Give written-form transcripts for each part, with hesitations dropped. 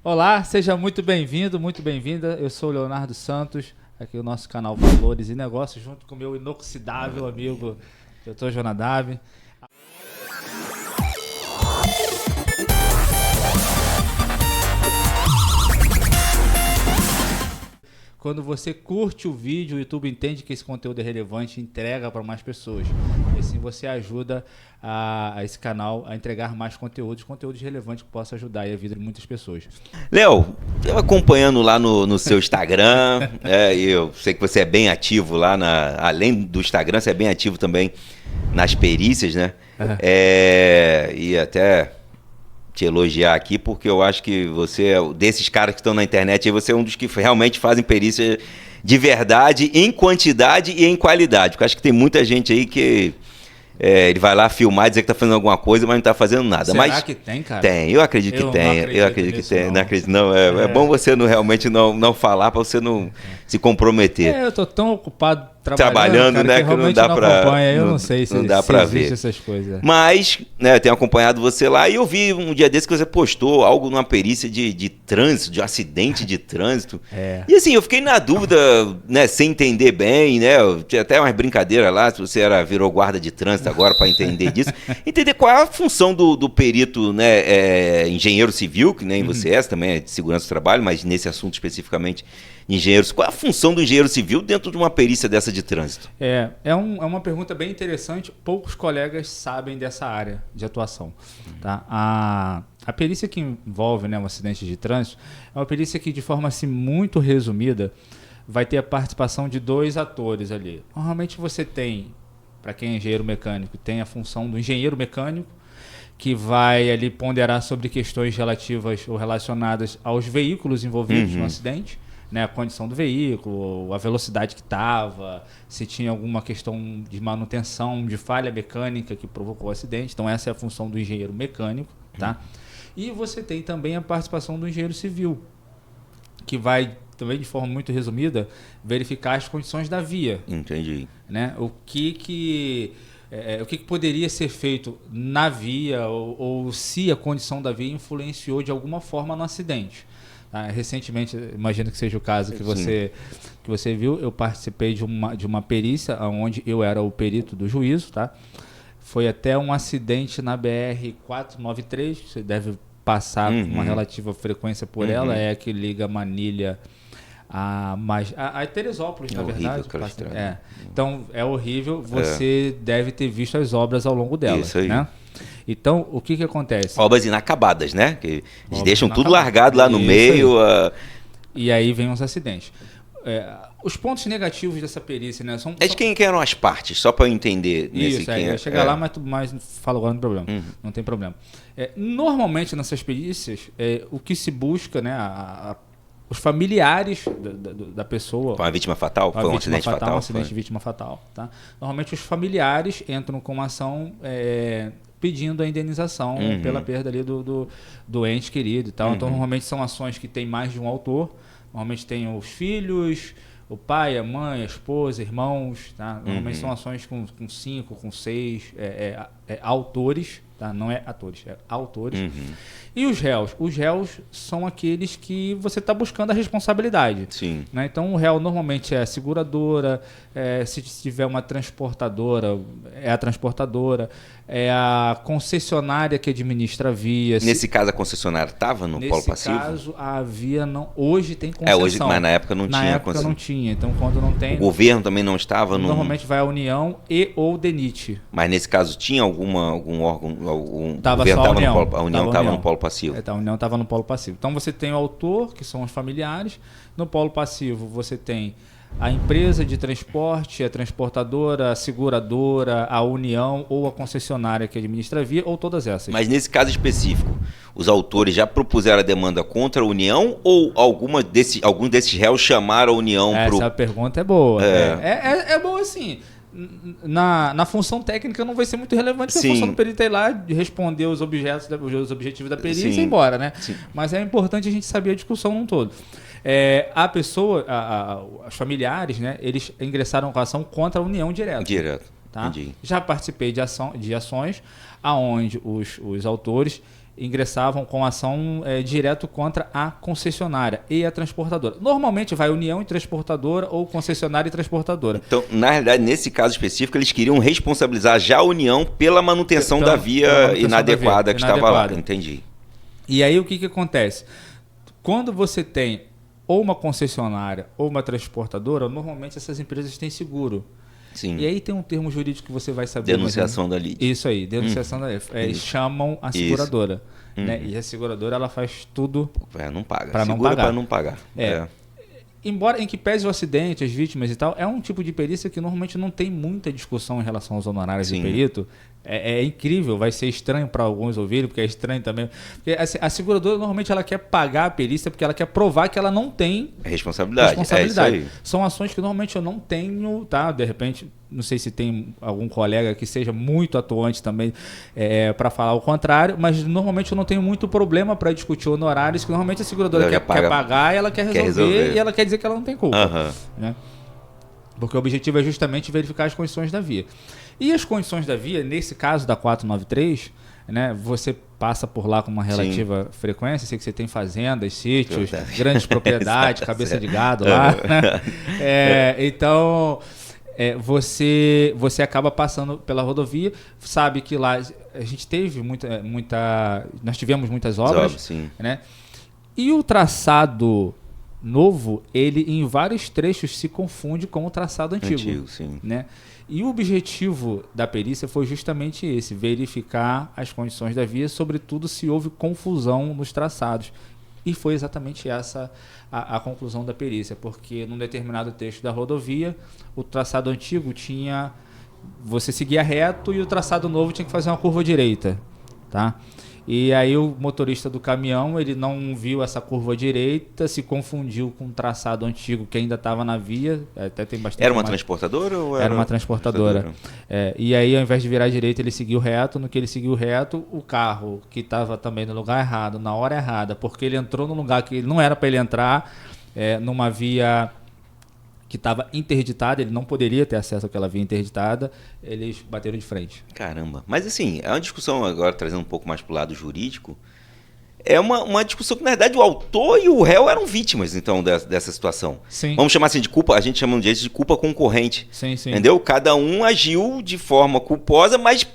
Olá, seja muito bem-vindo, muito bem-vinda. Eu sou o Leonardo Santos, aqui no nosso canal Valores e Negócios, junto com o meu inoxidável amigo, Dr. Jonadab. Quando você curte o vídeo, o YouTube entende que esse conteúdo é relevante e entrega para mais pessoas. E assim você ajuda a esse canal a entregar mais conteúdos relevantes que possam ajudar a vida de muitas pessoas. Léo, eu acompanhando lá no seu Instagram, e eu sei que você é bem ativo lá, além do Instagram, você é bem ativo também nas perícias, né? E até te elogiar aqui, porque eu acho que você é desses caras que estão na internet, aí você é um dos que realmente fazem perícia de verdade, em quantidade e em qualidade. Porque eu acho que tem muita gente aí que ele vai lá filmar e dizer que tá fazendo alguma coisa, mas não tá fazendo nada. Será que tem, cara? Tem, eu acredito que tem. Eu acredito que tem. Não acredito, não. É bom você realmente não falar para você não se comprometer. Eu tô tão ocupado trabalhando, cara, né, que não dá para eu não sei se não dá para ver essas coisas. Mas, né, eu tenho acompanhado você lá e eu vi um dia desse que você postou algo numa perícia de trânsito, de acidente de trânsito. E assim, eu fiquei na dúvida, né, sem entender bem, né? Tinha até umas brincadeiras lá, se você virou guarda de trânsito agora para entender disso. Entender qual é a função do perito, né, engenheiro civil, que nem você é, também é de segurança do trabalho, mas nesse assunto especificamente engenheiros. Qual é a função do engenheiro civil dentro de uma perícia dessa de trânsito? É uma pergunta bem interessante. Poucos colegas sabem dessa área de atuação. Tá? A perícia que envolve, né, um acidente de trânsito é uma perícia que, de forma assim, muito resumida, vai ter a participação de 2 atores ali. Normalmente você tem, para quem é engenheiro mecânico, tem a função do engenheiro mecânico, que vai ali ponderar sobre questões relativas ou relacionadas aos veículos envolvidos no acidente. Né, a condição do veículo, a velocidade que estava, se tinha alguma questão de manutenção, de falha mecânica que provocou o acidente. Então essa é a função do engenheiro mecânico. Tá? E você tem também a participação do engenheiro civil, que vai, também de forma muito resumida, verificar as condições da via. Entendi. Né? O que poderia ser feito na via ou se a condição da via influenciou de alguma forma no acidente. Recentemente, imagino que seja o caso que você viu, eu participei de uma perícia onde eu era o perito do juízo. Tá? Foi até um acidente na BR-493, você deve passar com uma relativa frequência por ela, é a que liga Manilha a Teresópolis, na verdade. Então, é horrível, você deve ter visto as obras ao longo dela. Isso aí. Né? Então, o que acontece? Obras inacabadas, né? Que eles deixam tudo largado lá no meio. E aí vem os acidentes. Os pontos negativos dessa perícia, né? De quem eram as partes, só para eu entender. Vai chegar lá, mas falo agora, não tem problema. Não tem problema. Normalmente, nessas perícias, o que se busca, né? Os familiares da pessoa... Foi uma vítima fatal? Foi um acidente fatal? Um acidente de vítima fatal. Tá? Normalmente, os familiares entram com uma ação... pedindo a indenização pela perda ali do ente querido e tal. Então, normalmente são ações que tem mais de um autor. Normalmente tem os filhos, o pai, a mãe, a esposa, irmãos. Tá? Normalmente são ações com 5, com 6 autores. Tá? Não é atores, é autores. E os réus? Os réus são aqueles que você está buscando a responsabilidade. Sim. Né? Então, o réu normalmente é a seguradora, se tiver uma transportadora, é a transportadora, é a concessionária que administra a via. Nesse caso, a concessionária estava no polo passivo? Nesse caso, a via não... Hoje tem concessão. Hoje, mas na época não tinha. Na época não tinha. Então, quando não tem... O governo também não estava no... Normalmente vai a União e ou DENIT. Mas nesse caso, tinha algum órgão... Tava só a União. A União estava no polo passivo. A União estava no polo passivo. Então você tem o autor, que são os familiares. No polo passivo você tem a empresa de transporte, a transportadora, a seguradora, a União ou a concessionária que administra a via, ou todas essas. Mas nesse caso específico, os autores já propuseram a demanda contra a União ou alguns desses réus chamaram a União? Essa pergunta é boa. É boa assim. Na função técnica não vai ser muito relevante, porque a função do perito é ir lá responder os objetivos da perícia e ir embora, né? Sim. Mas é importante a gente saber a discussão num todo. A pessoa, os familiares, né, eles ingressaram com a ação contra a União direto. Tá? Já participei de ações onde os autores ingressavam com ação direto contra a concessionária e a transportadora. Normalmente vai União e transportadora ou concessionária e transportadora. Então, na realidade, nesse caso específico, eles queriam responsabilizar já a União pela manutenção da via inadequada que estava lá. Entendi. E aí o que acontece? Quando você tem ou uma concessionária ou uma transportadora, normalmente essas empresas têm seguro. Sim. E aí tem um termo jurídico que você vai saber. Denunciação da lide. Isso aí, denunciação da lide. Eles chamam a seguradora. Né? E a seguradora ela faz tudo para não pagar. Para não pagar. Para não pagar. Embora em que pese o acidente, as vítimas e tal, é um tipo de perícia que normalmente não tem muita discussão em relação aos honorários do perito. É incrível, vai ser estranho para alguns ouvirem, porque é estranho também. Porque a seguradora normalmente ela quer pagar a perícia porque ela quer provar que ela não tem responsabilidade. É isso aí. São ações que normalmente eu não tenho, tá? De repente, não sei se tem algum colega que seja muito atuante também para falar o contrário, mas normalmente eu não tenho muito problema para discutir honorários, que normalmente a seguradora quer pagar e ela quer resolver e ela quer dizer que ela não tem culpa. Né? Porque o objetivo é justamente verificar as condições da via. E as condições da via, nesse caso da 493, né, você passa por lá com uma relativa frequência, sei que você tem fazendas, sítios, grandes propriedades, cabeça de gado lá. Né? Então, você acaba passando pela rodovia, sabe que lá a gente teve nós tivemos muitas obras, né? E o traçado novo, ele em vários trechos se confunde com o traçado antigo. Né? E o objetivo da perícia foi justamente esse, verificar as condições da via, sobretudo se houve confusão nos traçados. E foi exatamente essa a conclusão da perícia, porque num determinado trecho da rodovia, o traçado antigo você seguia reto e o traçado novo tinha que fazer uma curva direita. Tá? E aí o motorista do caminhão, ele não viu essa curva direita, se confundiu com o traçado antigo que ainda estava na via. Até tem bastante. Era uma transportadora ou era uma transportadora? E aí, ao invés de virar direita, ele seguiu reto. No que ele seguiu reto, o carro que estava também no lugar errado, na hora errada, porque ele entrou num lugar que não era para ele entrar, numa via que estava interditada, ele não poderia ter acesso àquela via interditada, eles bateram de frente. Caramba. Mas assim, é uma discussão agora, trazendo um pouco mais para o lado jurídico, é uma discussão que, na verdade, o autor e o réu eram vítimas, então, dessa situação. Sim. Vamos chamar assim de culpa, a gente chama no direito de culpa concorrente. Sim. Entendeu? Cada um agiu de forma culposa, mas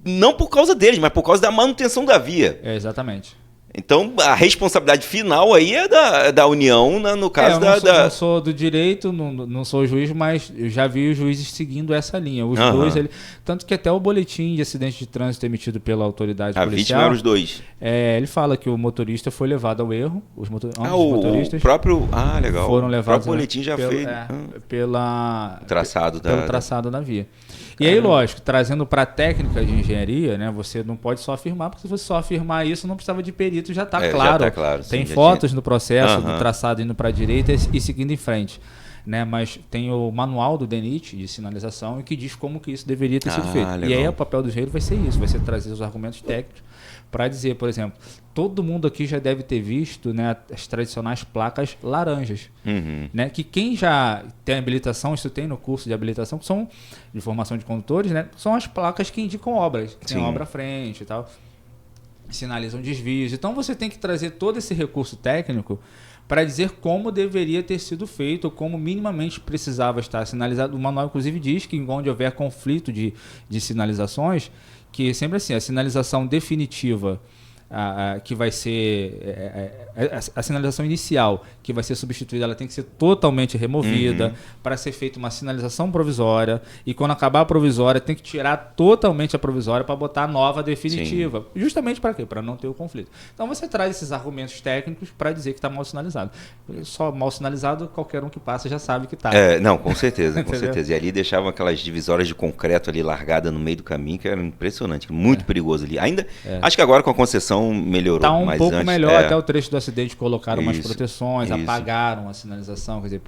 não por causa deles, mas por causa da manutenção da via. Exatamente. Então, a responsabilidade final aí é da União, no caso eu não sou do direito, não sou juiz, mas eu já vi os juízes seguindo essa linha. Os dois, tanto que até o boletim de acidente de trânsito emitido pela autoridade policial... A vítima eram os dois. Ele fala que o motorista foi levado ao erro. Os motoristas o próprio... legal. Foram levados... O próprio boletim já fez... Pelo traçado da via. E aí, lógico, trazendo para a técnica de engenharia, né, você não pode só afirmar, porque se você só afirmar isso, não precisava de perito, já está claro. Já tá claro. Tem fotos no processo do traçado indo para a direita e seguindo em frente. Né, mas tem o manual do DENIT de sinalização que diz como que isso deveria ter sido feito. Legal. E aí o papel do engenheiro vai ser isso, vai ser trazer os argumentos técnicos para dizer, por exemplo, todo mundo aqui já deve ter visto, né, as tradicionais placas laranjas. Né, que quem já tem habilitação, isso tem no curso de habilitação, que são de formação de condutores, né, são as placas que indicam obras, que tem obra à frente e tal, que sinalizam desvios. Então você tem que trazer todo esse recurso técnico para dizer como deveria ter sido feito, ou como minimamente precisava estar sinalizado. O manual, inclusive, diz que onde houver conflito de sinalizações, que sempre assim, a sinalização definitiva, que vai ser a sinalização inicial, que vai ser substituída, ela tem que ser totalmente removida para ser feita uma sinalização provisória, e quando acabar a provisória tem que tirar totalmente a provisória para botar a nova definitiva. Justamente para quê? Para não ter o conflito. Então você traz esses argumentos técnicos para dizer que está mal sinalizado. Só mal sinalizado, qualquer um que passa já sabe que está. Não, com certeza, com certeza. E ali deixavam aquelas divisórias de concreto ali largada no meio do caminho, que era impressionante, muito perigoso ali. Ainda, acho que agora com a concessão melhorou. Está um mas pouco antes, melhor, até o trecho do acidente colocaram umas proteções, isso. apagaram a sinalização, quer dizer,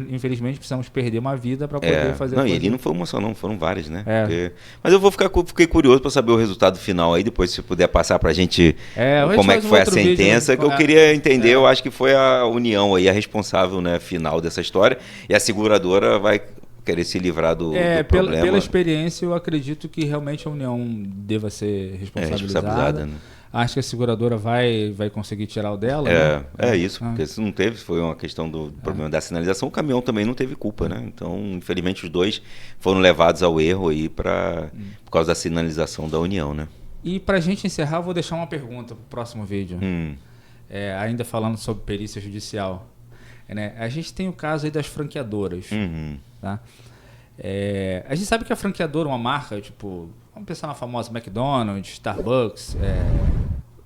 infelizmente precisamos perder uma vida para poder fazer não, a coisa. E ali não foi uma só não, foram várias, né? Mas eu fiquei curioso para saber o resultado final aí, depois se puder passar para a gente como é que foi a sentença, vídeo, que eu queria entender, eu acho que foi a União aí a responsável, né, final dessa história, e a seguradora vai querer se livrar do problema. Pela experiência, eu acredito que realmente a União deva ser responsabilizada. Né? acha que a seguradora vai conseguir tirar o dela? É isso, porque se não teve, foi uma questão do problema da sinalização, o caminhão também não teve culpa, né? Então, infelizmente, os dois foram levados ao erro aí por causa da sinalização da União, né? E pra gente encerrar, eu vou deixar uma pergunta pro próximo vídeo. Ainda falando sobre perícia judicial. Né? A gente tem o caso aí das franqueadoras. Tá? A gente sabe que a franqueadora é uma marca, tipo, vamos pensar na famosa McDonald's, Starbucks,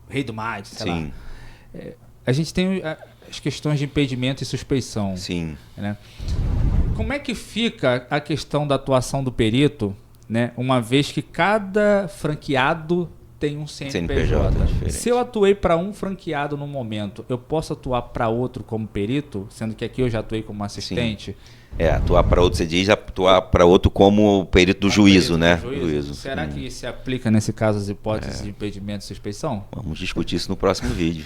Rei do Mate, sei lá. A gente tem as questões de impedimento e suspeição. Sim. Né? Como é que fica a questão da atuação do perito, né? Uma vez que cada franqueado tem um CNPJ. Se eu atuei para um franqueado no momento, eu posso atuar para outro como perito, sendo que aqui eu já atuei como assistente? Sim. Atuar para outro, você diz, atuar para outro como perito do juízo, né? Juízo. Será que se aplica nesse caso as hipóteses de impedimento e suspeição? Vamos discutir isso no próximo vídeo.